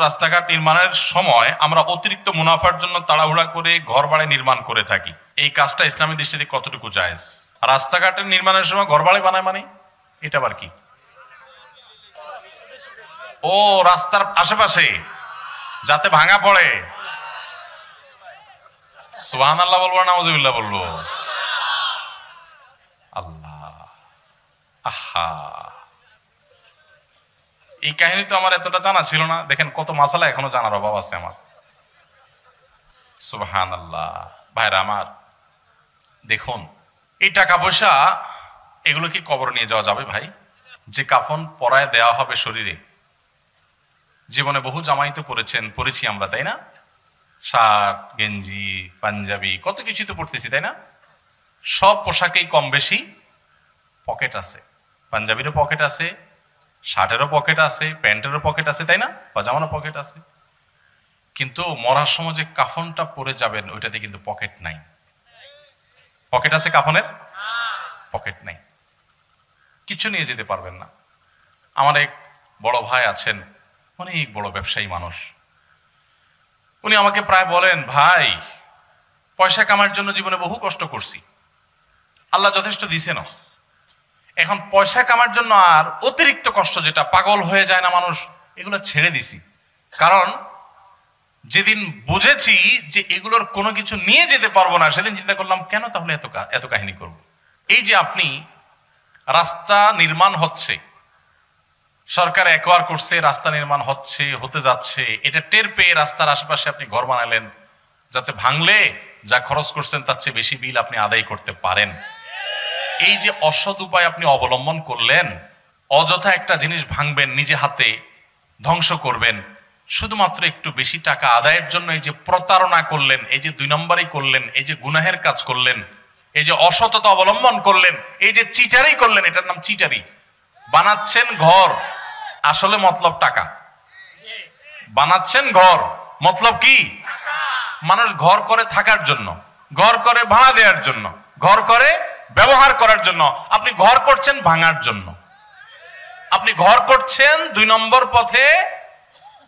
রাস্তাঘাট নির্মাণের সময় আমরা অতিরিক্ত মুনাফার জন্য তাড়াহুড়া করে ঘর বাড়ি নির্মাণ করে থাকি, এই কাজটা ইসলামী দৃষ্টিতে কতটুকু জায়েজ? রাস্তাঘাটের নির্মাণের সময় ঘর বাড়ি বানায় মানে এটা আবার কি? ও রাস্তার আশেপাশে যাতে ভাঙা পড়ে। সুবহানাল্লাহ বলবো না নাউজুবিল্লাহ বলবো? আল্লাহ, আহা, এই কাহিনী তো আমার এতটা জানা ছিল না। দেখেন কত মাসালা এখনো জানার অভাব আছে আমার। সুবহানাল্লাহ। ভাইরা আমার, দেখুন এই টাকা পয়সা এগুলো কি কবর নিয়ে যাওয়া যাবে ভাই? যে কাফন পরায় দেওয়া হবে শরীরে, জীবনে বহু জামাই তো পরেছি আমরা, তাই না? শার্ট, গেঞ্জি, পাঞ্জাবি, কত কিছু তো পড়তেছি, তাই না? সব পোশাকেই কম বেশি পকেট আছে। পাঞ্জাবিরও পকেট আছে, শার্টেরও পকেট আছে, প্যান্টেরও পকেট আছে, তাই না? পাজামারও পকেট আছে। কিন্তু মরার সময় যে কাফনটা পরে যাবেন ওইটাতে কিন্তু পকেট নাই। পকেট আছে কাফনের? পকেট নাই, কিছু নিয়ে যেতে পারবেন না। আমার এক বড় ভাই আছেন, অনেক বড় ব্যবসায়ী মানুষ। উনি আমাকে প্রায় বলেন, ভাই পয়সা কামার জন্য জীবনে বহু কষ্ট করছি, আল্লাহ যথেষ্ট দিছে না, এখন পয়সা কামার জন্য আর অতিরিক্ত কষ্ট, যেটা পাগল হয়ে যায় না মানুষ, এগুলো ছেড়ে দিছি। কারণ যেদিন বুঝেছি যে এগুলোর কোনো কিছু নিয়ে যেতে পারবো না, সেদিন চিন্তা করলাম কেন তাহলে এত কাহিনী করব। এই যে আপনি রাস্তা নির্মাণ হচ্ছে, সরকার একোয়ার করছে, রাস্তা নির্মাণ হচ্ছে, হতে যাচ্ছে, এটা টের পেয়ে রাস্তার আশেপাশে আপনি ঘর বানালেন, যাতে ভাঙলে যা খরচ করছেন তার চেয়ে বেশি বিল আপনি আদায় করতে পারেন। এই যে অসৎ উপায় আপনি অবলম্বন করলেন, অযথা একটা জিনিস ভাঙবেন, নিজে হাতে ধ্বংস করবেন, শুধুমাত্র একটু বেশি টাকা আদায়ের জন্য এই যে প্রতারণা করলেন, এই যে 2 নম্বরই করলেন, এই যে গুনাহের কাজ করলেন, এই যে অসততা অবলম্বন করলেন, এই যে চিটারি করলেন, এটার নাম চিটারি। বানাচ্ছেন ঘর, আসলে মতলব টাকা। বানাচ্ছেন ঘর, মতলব কি? মানুষ ঘর করে থাকার জন্য, ঘর করে ভাড়া দেওয়ার জন্য, ঘর করে ব্যবহার করার জন্য। আপনি ঘর করছেন ভাঙার জন্য। আপনি ঘর করছেন 2 নম্বর পথে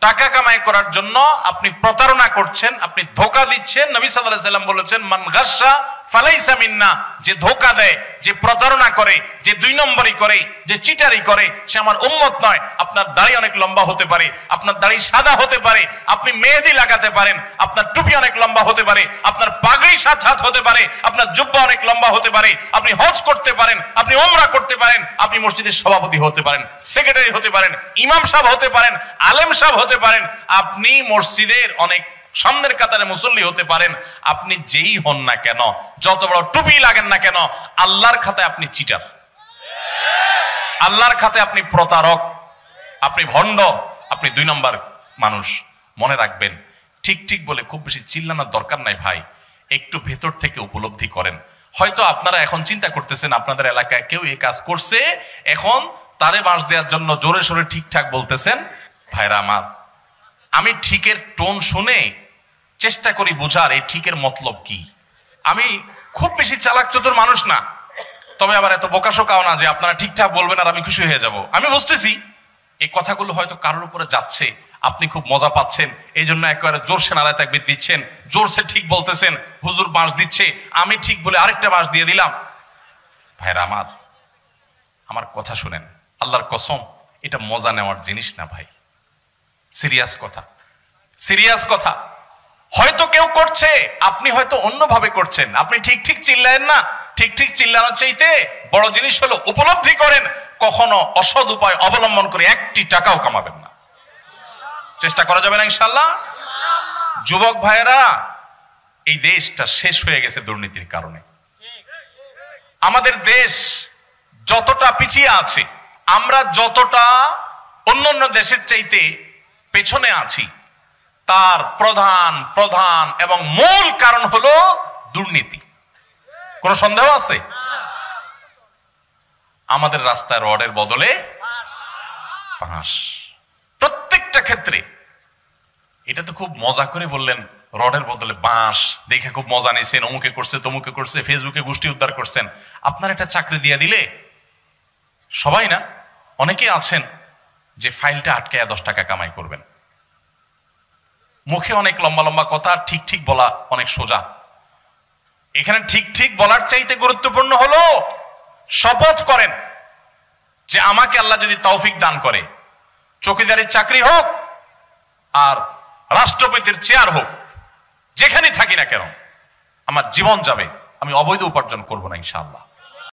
টাকা কামাই করার জন্য। আপনি প্রতারণা করছেন, আপনি ধোঁকা দিচ্ছেন। নবী সাল্লাল্লাহু আলাইহি সাল্লাম বলেছেন, মান গাসসা ফালাইসা মিন্না, যে ধোঁকা দেয়, যে প্রতারণা করে, যে 2 নম্বরই করে, যে চিটারি করে, সে আমার উম্মত নয়। আপনার দাড়ি অনেক লম্বা হতে পারে, আপনার দাড়ি সাদা হতে পারে, আপনি মেহেদি লাগাতে পারেন, আপনার টুপি অনেক লম্বা হতে পারে, আপনার পাগড়ি 7 হাত হতে পারে, আপনার জুব্বা অনেক লম্বা হতে পারে, আপনি হজ করতে পারেন, আপনি উমরা করতে পারেন, আপনি মসজিদের সভাপতি হতে পারেন, সেক্রেটারি হতে পারেন, ইমাম সাহেব হতে পারেন, আলেম সাহেব হতে পারেন, আপনি মসজিদের অনেক সামনের কাতারে মুসল্লি হতে পারেন। আপনি যেই হন না কেন, যত বড় টুপি লাগেন না কেন, আল্লাহর খাতায় আপনি চিটার, আল্লাহর খাতায় আপনি প্রতারক, আপনি ভণ্ড, আপনি 2 নম্বর মানুষ। মনে রাখবেন, ঠিক ঠিক বলে খুব বেশি চিল্লানোর দরকার নাই ভাই, একটু ভেতর থেকে উপলব্ধি করেন। হয়তো আপনারা এখন চিন্তা করতেছেন আপনাদের এলাকায় কেউ এই কাজ করছে, এখন তারে বাঁশ দেওয়ার জন্য জোরে সোরে ঠিকঠাক বলতেছেন। ভাইরা আমার, আমি ঠিকের টোন শুনে চেষ্টা করি বোঝার এই ঠিকের মতলব কি। আমি খুব বেশি চালাক চতুর মানুষ না, তবে আবার এত বোকাশোকাও না যে আপনারা ঠিকঠাক বলবেন আর আমি খুশি হয়ে যাব। আমি বুঝতেছি এই কথাগুলো হয়তো কারোর উপরে যাচ্ছে, আপনি খুব মজা পাচ্ছেন, এই জন্য একেবারে জোরসে নারায় তাকবীর দিচ্ছেন, জোরসে ঠিক বলতেছেন, হুজুর বাঁশ দিচ্ছে, আমি ঠিক বলে আরেকটা বাঁশ দিয়ে দিলাম। ভাইরা আমার, আমার কথা শুনেন, আল্লাহর কসম, এটা মজা নেওয়ার জিনিস না ভাই, সিরিয়াস কথা, সিরিয়াস কথা। হয়তো কেউ করছে, আপনি হয়তো অন্যভাবে করছেন, আপনি ঠিক ঠিক চিল্লায়েন না। ঠিক ঠিক চিল্লানোর চাইতে বড় জিনিস হলো উপলব্ধি করেন, কখনো অসৎ উপায় অবলম্বন করে 1টি টাকাও কামাবেন না। চেষ্টা করা যাবে না ইনশাআল্লাহ? যুবক ভাইয়েরা, এই দেশটা শেষ হয়ে গেছে দুর্নীতির কারণে। আমাদের দেশ যতটা পিছিয়ে আছে, আমরা যতটা অন্যান্য দেশের চাইতে পেছনে আছি, তার প্রধান প্রধান এবং মূল কারণ হলো দুর্নীতি। কোনো সন্দেহ আছে? আমাদের রাস্তায় রডের বদলে বাঁশ, প্রত্যেকটা ক্ষেত্রে। এটা তো খুব মজা করে বললেন, রডের বদলে বাঁশ, দেখে খুব মজা নিয়েছেন, অমুকে করছে তমুকে করছে, ফেসবুকে গোষ্ঠী উদ্ধার করছেন। আপনার একটা চাকরি দিয়ে দিলে, সবাই না, অনেকে আছেন যে ফাইলটা আটকায়া 10 টাকা কামাই করবেন। মুখে অনেক লম্বা লম্বা কথা, ঠিক ঠিক বলা অনেক সোজা। এখানে ঠিক ঠিক বলার চাইতে গুরুত্বপূর্ণ হলো শপথ করেন যে আমাকে আল্লাহ যদি তৌফিক দান করে, চৌকিদারির চাকরি হোক আর রাষ্ট্রপতির চেয়ার হোক, যেখানে থাকি না কেন আমার জীবন যাবে, আমি অবৈধ উপার্জন করব না ইনশাআল্লাহ।